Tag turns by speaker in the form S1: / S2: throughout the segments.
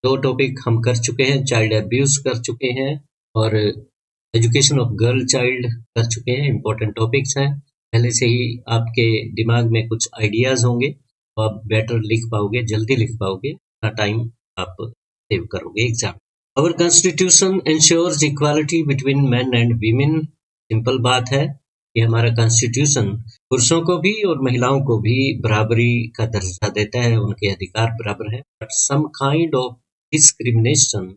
S1: 2 topic हम कर चुके हैं, चाइल्ड अब्यूज़ कर चुके हैं और एजुकेशन ऑफ गर्ल चाइल्ड कर चुके हैं। इम्पोर्टेंट टॉपिक्स हैं। पहले से ही आपके दिमाग में कुछ आइडियाज़ होंगे, तो आप बेटर लिख पाओगे, जल्दी लिख पाओगे, अपना टाइम आप सेव करोगे exam. Our constitution ensures equality between men and women. Simple बात है कि हमारा कॉन्स्टिट्यूशन पुरुषों को भी और महिलाओं को भी बराबरी का दर्जा देता है, उनके अधिकार बराबर हैं। But some kind of discrimination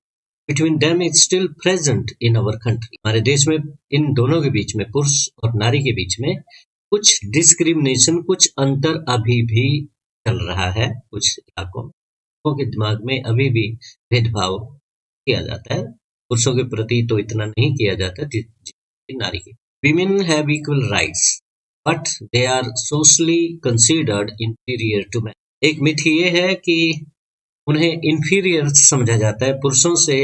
S1: between them is still present in our country. हमारे देश में इन दोनों के बीच में, पुरुष और नारी के बीच में कुछ डिस्क्रिमिनेशन, कुछ अंतर अभी भी चल रहा है। कुछ इलाकों के दिमाग में अभी भी भेदभाव किया जाता है। पुरुषों के प्रति तो इतना नहीं किया जाता जितनी नारी के। Women have equal rights, but they are socially considered inferior to men. एक मिथ ये है कि उन्हें inferior समझा जाता है, पुरुषों से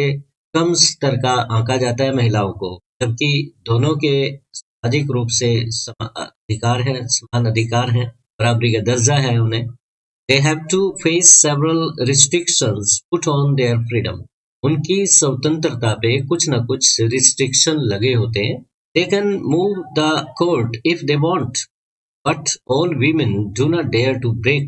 S1: कम स्तर का आंका जाता है महिलाओं को, जबकि दोनों के सामाजिक रूप से अधिकार है, समान अधिकार है, बराबरी का दर्जा है उन्हें। They have to face several restrictions put on their freedom. उनकी स्वतंत्रता पे कुछ न कुछ रिस्ट्रिक्शन लगे होते हैं। They can move the court if they want, but all women do not dare to break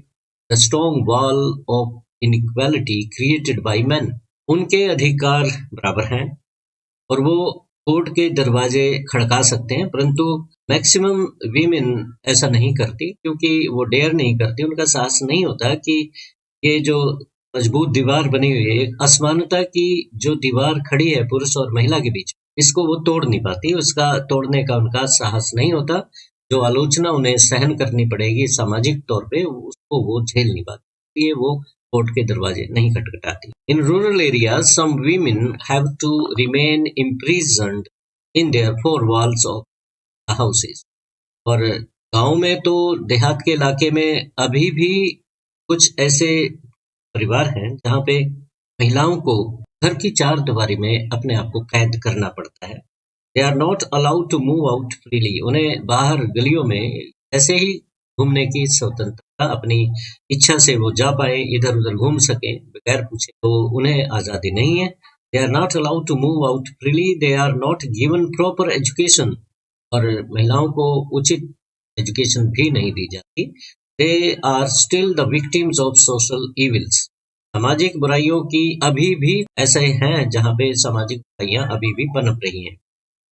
S1: the strong wall of inequality created by men. उनके अधिकार बराबर हैं और वो कोर्ट के दरवाजे खड़का सकते हैं, परंतु मैक्सिमम वीमेन ऐसा नहीं करती, क्योंकि वो डेयर नहीं करती, उनका साहस नहीं होता कि ये जो मजबूत दीवार बनी हुई है, एक असमानता की जो दीवार खड़ी है पुरुष और महिला के बीच, इसको वो तोड़ नहीं पाती, उसका तोड़ने का उनका साहस नहीं होता। जो आलोचना उन्हें सहन करनी पड़ेगी सामाजिक तौर पे, उसको वो झेल नहीं पाती, इसलिए वो कोर्ट के दरवाजे नहीं खटखटाती। In rural areas some women have to remain imprisoned in their four walls of houses. और गांव में तो, देहात के इलाके में अभी भी कुछ ऐसे परिवार हैं जहाँ पे महिलाओं को घर की चार दीवारी में अपने आप को कैद करना पड़ता है। They are not allowed to move out freely. उन्हें बाहर गलियों में ऐसे ही घूमने की स्वतंत्रता, अपनी इच्छा से वो जा पाए, इधर उधर घूम सके बगैर पूछे, तो उन्हें आज़ादी नहीं है। They are not allowed to move out freely. They are not given proper education. और महिलाओं को उचित एजुकेशन भी नहीं दी जाती। They are still the victims of social evils. सामाजिक बुराइयों की अभी भी ऐसे हैं जहाँ पे सामाजिक बुराइयां अभी भी पनप रही हैं।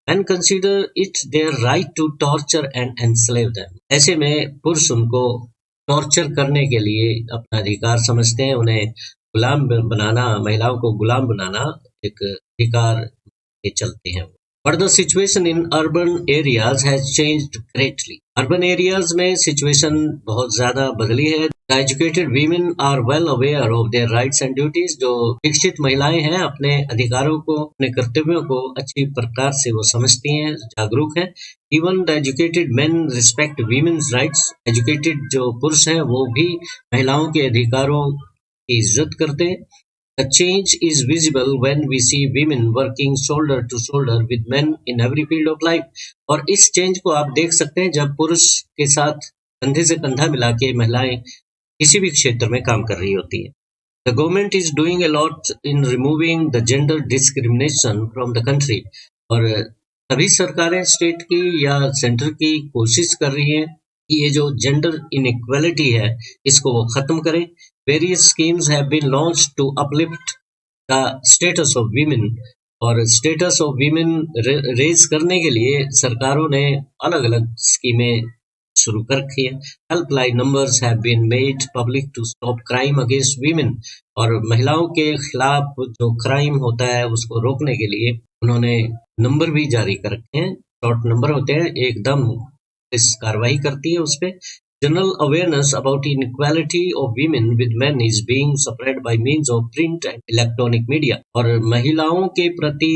S1: And consider it their right to torture and enslave them. ऐसे में पुरुष उनको टॉर्चर करने के लिए अपना अधिकार समझते हैं, उन्हें गुलाम बनाना, महिलाओं को गुलाम बनाना एक अधिकार के चलते हैं। But the situation in urban areas has changed greatly. Urban areas में situation बहुत ज़्यादा बदली है। The educated women are well aware of their rights and duties. जो शिक्षित महिलाएं हैं अपने अधिकारों को, अपने कर्तव्यों को अच्छी प्रकार से वो समझती हैं, जागरूक हैं। Even the educated men respect women's rights. Educated जो पुरुष हैं वो भी महिलाओं के अधिकारों की इज्जत करते हैं। The change is visible when we see women working shoulder to shoulder with men in every field of life. और इस चेंज को आप देख सकते हैं जब पुरुष के साथ कंधे से कंधा मिला के महिलाएं किसी भी क्षेत्र में काम कर रही होती है। The government is doing a lot in removing the gender discrimination from the country. और सभी सरकारें स्टेट की या सेंटर की कोशिश कर रही हैं कि ये जो जेंडर इनइक्वालिटी है इसको वो खत्म करें। Various schemes have been launched to uplift the status of women. और status of women रेज करने के लिए सरकारों ने अलग अलग स्कीमें शुरू कर रखी है। Helpline numbers have been made public to stop crime against women. और महिलाओं के खिलाफ जो क्राइम होता है उसको रोकने के लिए उन्होंने नंबर भी जारी कर रखे हैं। शॉर्ट नंबर होते हैं, एकदम इस कार्रवाई करती है उस पर। General awareness about inequality of women with men is being spread by means of print and electronic media. और महिलाओं के प्रति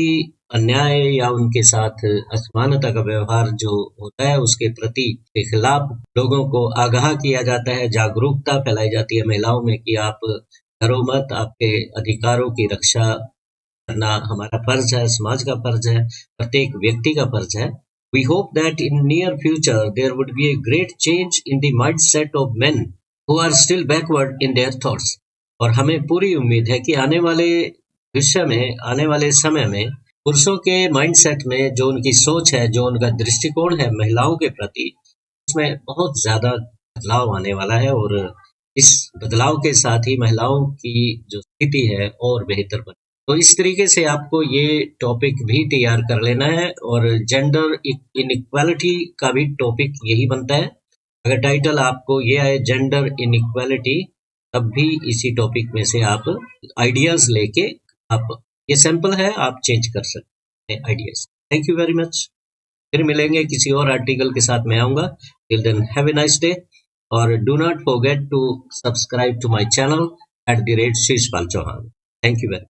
S1: अन्याय या उनके साथ असमानता का व्यवहार जो होता है उसके प्रति के खिलाफ लोगों को आगाह किया जाता है, जागरूकता फैलाई जाती है महिलाओं में कि आप डरो मत, आपके अधिकारों की रक्षा करना हमारा फर्ज है, समाज का फर्ज है, प्रत्येक व्यक्ति का फर्ज है। We hope that in near future there would be a great change in the mindset of men who are still backward in their thoughts. और हमें पूरी उम्मीद है कि आने वाले भविष्य में, आने वाले समय में पुरुषों के माइंडसेट में जो उनकी सोच है, जो उनका दृष्टिकोण है महिलाओं के प्रति, उसमें बहुत ज़्यादा बदलाव आने वाला है और इस बदलाव के साथ ही महिलाओं की जो स्थिति है और बेहतर बने। तो इस तरीके से आपको ये टॉपिक भी तैयार कर लेना है और जेंडर इनइक्वालिटी का भी टॉपिक यही बनता है। अगर टाइटल आपको ये आए जेंडर इनइक्वालिटी, तब भी इसी टॉपिक में से आप आइडियाज लेके आप, ये सैंपल है, आप चेंज कर सकते हैं ideas. Thank you very much. फिर मिलेंगे किसी और आर्टिकल के साथ, मैं आऊँगा। Till then have a nice day और do not forget to subscribe to my channel @Shirshpal Chauhan. Thank you very